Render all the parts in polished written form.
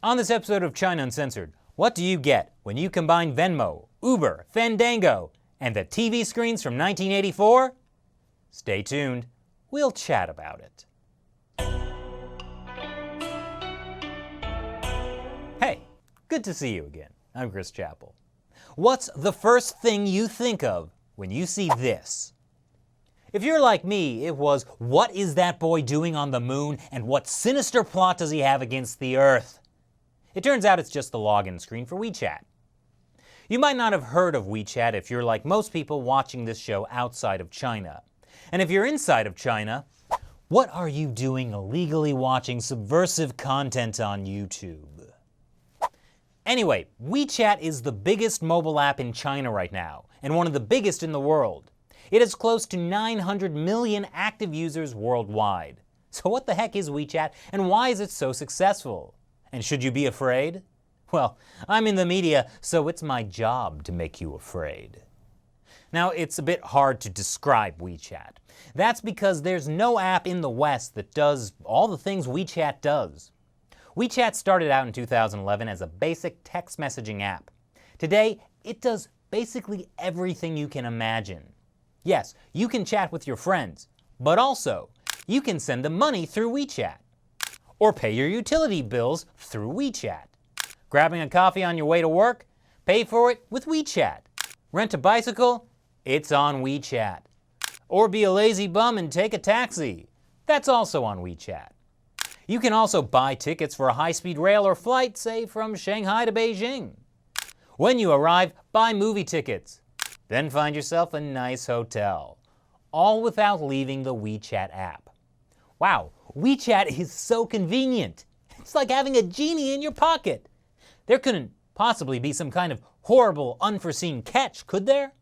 On this episode of China Uncensored, what do you get when you combine Venmo, Uber, Fandango, and the TV screens from 1984? Stay tuned, we'll chat about it. Hey, good to see you again. I'm Chris Chappell. What's the first thing you think of when you see this? If you're like me, it was, what is that boy doing on the moon and what sinister plot does he have against the Earth? It turns out it's just the login screen for WeChat. You might not have heard of WeChat if you're like most people watching this show outside of China. And if you're inside of China, what are you doing illegally watching subversive content on YouTube? Anyway, WeChat is the biggest mobile app in China right now, and one of the biggest in the world. It has close to 900 million active users worldwide. So what the heck is WeChat, and why is it so successful? And should you be afraid? Well, I'm in the media, so it's my job to make you afraid. Now, it's a bit hard to describe WeChat. That's because there's no app in the West that does all the things WeChat does. WeChat started out in 2011 as a basic text messaging app. Today, it does basically everything you can imagine. Yes, you can chat with your friends, but also, you can send them money through WeChat. Or pay your utility bills through WeChat. Grabbing a coffee on your way to work? Pay for it with WeChat. Rent a bicycle? It's on WeChat. Or be a lazy bum and take a taxi? That's also on WeChat. You can also buy tickets for a high-speed rail or flight, say from Shanghai to Beijing. When you arrive, buy movie tickets. Then find yourself a nice hotel. All without leaving the WeChat app. Wow, WeChat is so convenient. It's like having a genie in your pocket. There couldn't possibly be some kind of horrible, unforeseen catch, could there?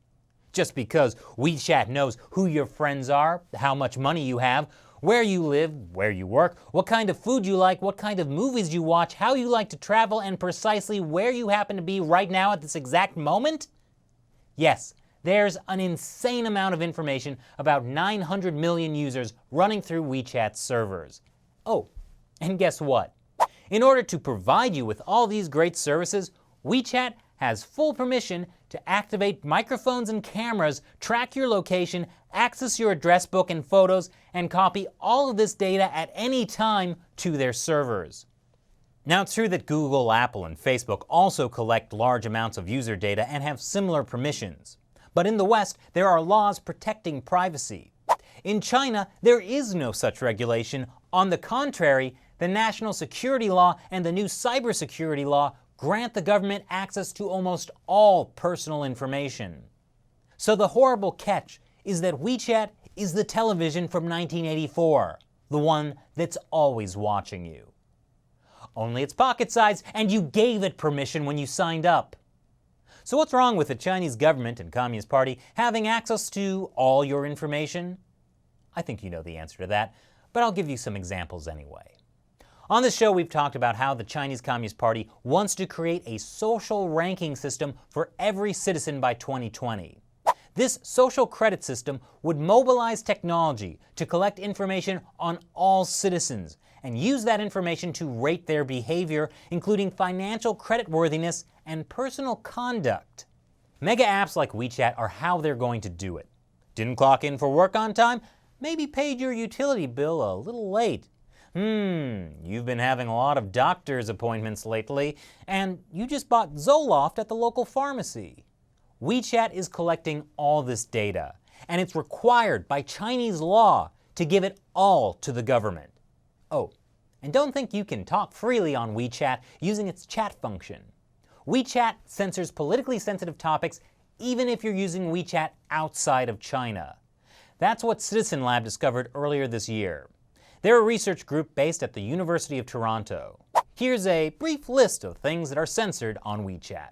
Just because WeChat knows who your friends are, how much money you have, where you live, where you work, what kind of food you like, what kind of movies you watch, how you like to travel, and precisely where you happen to be right now at this exact moment? Yes, there's an insane amount of information about 900 million users running through WeChat's servers. Oh, and guess what? In order to provide you with all these great services, WeChat has full permission to activate microphones and cameras, track your location, access your address book and photos, and copy all of this data at any time to their servers. Now, it's true that Google, Apple, and Facebook also collect large amounts of user data and have similar permissions. But in the West, there are laws protecting privacy. In China, there is no such regulation. On the contrary, the national security law and the new cybersecurity law grant the government access to almost all personal information. So the horrible catch is that WeChat is the television from 1984, the one that's always watching you. Only it's pocket-sized, and you gave it permission when you signed up. So what's wrong with the Chinese government and Communist Party having access to all your information? I think you know the answer to that, but I'll give you some examples anyway. On this show, we've talked about how the Chinese Communist Party wants to create a social ranking system for every citizen by 2020. This social credit system would mobilize technology to collect information on all citizens and use that information to rate their behavior, including financial creditworthiness and personal conduct. Mega apps like WeChat are how they're going to do it. Didn't clock in for work on time? Maybe paid your utility bill a little late. You've been having a lot of doctor's appointments lately, and you just bought Zoloft at the local pharmacy. WeChat is collecting all this data, and it's required by Chinese law to give it all to the government. Oh, and don't think you can talk freely on WeChat using its chat function. WeChat censors politically sensitive topics even if you're using WeChat outside of China. That's what Citizen Lab discovered earlier this year. They're a research group based at the University of Toronto. Here's a brief list of things that are censored on WeChat.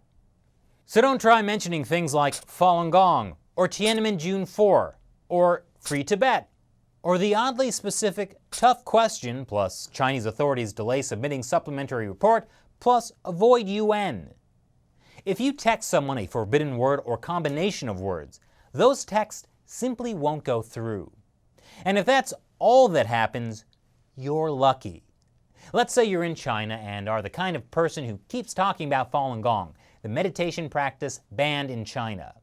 So don't try mentioning things like Falun Gong, or Tiananmen June 4, or Free Tibet, or the oddly specific tough question plus Chinese authorities delay submitting supplementary report plus avoid UN. If you text someone a forbidden word or combination of words, those texts simply won't go through. And if that's all that happens, you're lucky. Let's say you're in China and are the kind of person who keeps talking about Falun Gong, the meditation practice banned in China.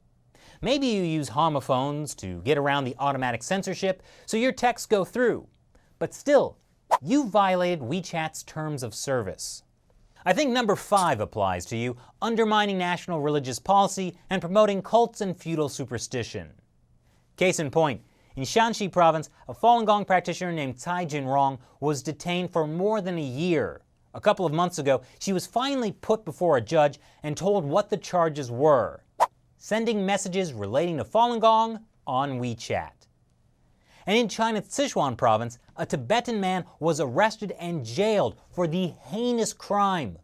Maybe you use homophones to get around the automatic censorship so your texts go through. But still, you violated WeChat's terms of service. I think number 5 applies to you, undermining national religious policy and promoting cults and feudal superstition. Case in point, in Shanxi province, a Falun Gong practitioner named Cai Jinrong was detained for more than a year. A couple of months ago, she was finally put before a judge and told what the charges were: sending messages relating to Falun Gong on WeChat. And in China's Sichuan province, a Tibetan man was arrested and jailed for the heinous crime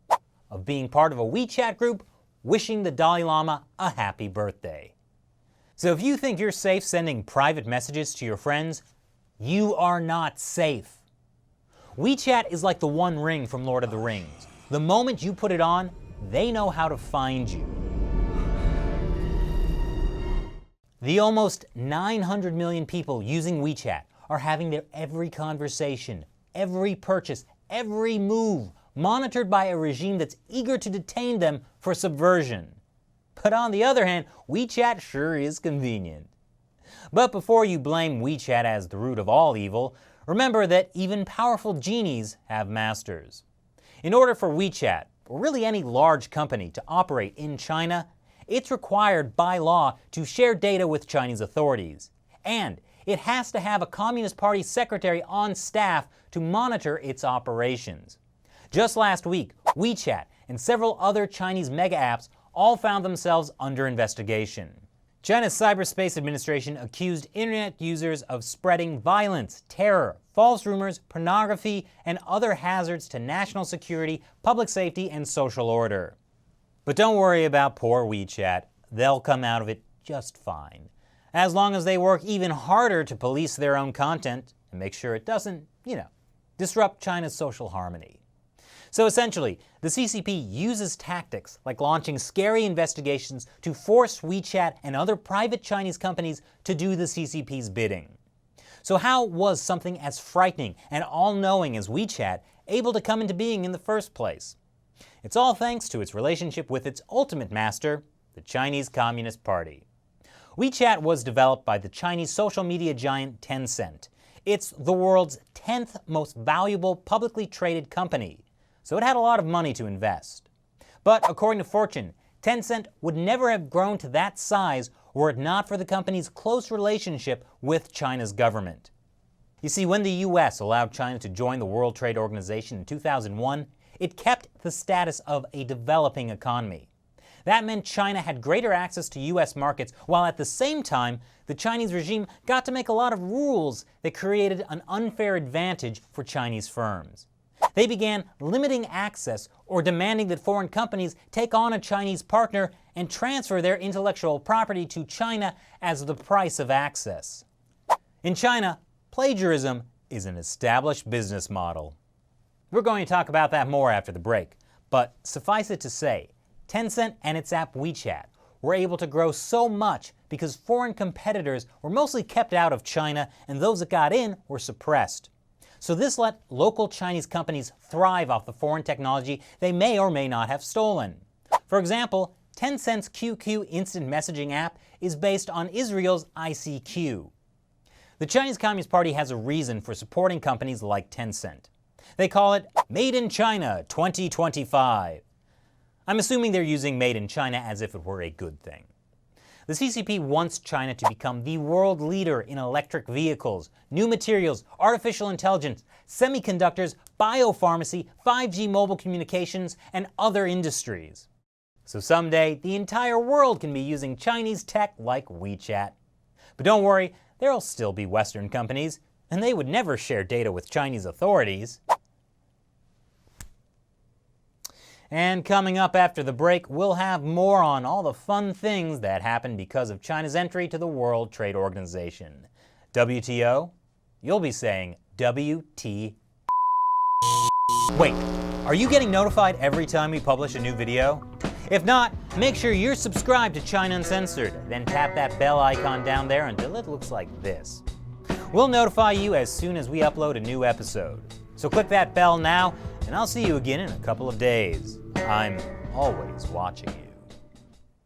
of being part of a WeChat group wishing the Dalai Lama a happy birthday. So if you think you're safe sending private messages to your friends, you are not safe. WeChat is like the One Ring from Lord of the Rings. The moment you put it on, they know how to find you. The almost 900 million people using WeChat are having their every conversation, every purchase, every move monitored by a regime that's eager to detain them for subversion. But on the other hand, WeChat sure is convenient. But before you blame WeChat as the root of all evil, remember that even powerful genies have masters. In order for WeChat, or really any large company, to operate in China, it's required by law to share data with Chinese authorities. And it has to have a Communist Party secretary on staff to monitor its operations. Just last week, WeChat and several other Chinese mega apps all found themselves under investigation. China's Cyberspace Administration accused internet users of spreading violence, terror, false rumors, pornography, and other hazards to national security, public safety, and social order. But don't worry about poor WeChat. They'll come out of it just fine, as long as they work even harder to police their own content and make sure it doesn't, disrupt China's social harmony. So essentially, the CCP uses tactics like launching scary investigations to force WeChat and other private Chinese companies to do the CCP's bidding. So how was something as frightening and all-knowing as WeChat able to come into being in the first place? It's all thanks to its relationship with its ultimate master, the Chinese Communist Party. WeChat was developed by the Chinese social media giant Tencent. It's the world's 10th most valuable publicly traded company, so it had a lot of money to invest. But according to Fortune, Tencent would never have grown to that size were it not for the company's close relationship with China's government. You see, when the US allowed China to join the World Trade Organization in 2001, it kept the status of a developing economy. That meant China had greater access to US markets, while at the same time, the Chinese regime got to make a lot of rules that created an unfair advantage for Chinese firms. They began limiting access or demanding that foreign companies take on a Chinese partner and transfer their intellectual property to China as the price of access. In China, plagiarism is an established business model. We're going to talk about that more after the break, but suffice it to say, Tencent and its app WeChat were able to grow so much because foreign competitors were mostly kept out of China and those that got in were suppressed. So this let local Chinese companies thrive off the foreign technology they may or may not have stolen. For example, Tencent's QQ instant messaging app is based on Israel's ICQ. The Chinese Communist Party has a reason for supporting companies like Tencent. They call it Made in China 2025. I'm assuming they're using Made in China as if it were a good thing. The CCP wants China to become the world leader in electric vehicles, new materials, artificial intelligence, semiconductors, biopharmacy, 5G mobile communications, and other industries. So someday, the entire world can be using Chinese tech like WeChat. But don't worry, there'll still be Western companies, and they would never share data with Chinese authorities. And coming up after the break, we'll have more on all the fun things that happened because of China's entry to the World Trade Organization. WTO? You'll be saying WT. Wait, are you getting notified every time we publish a new video? If not, make sure you're subscribed to China Uncensored, then tap that bell icon down there until it looks like this. We'll notify you as soon as we upload a new episode. So click that bell now, and I'll see you again in a couple of days. I'm always watching you.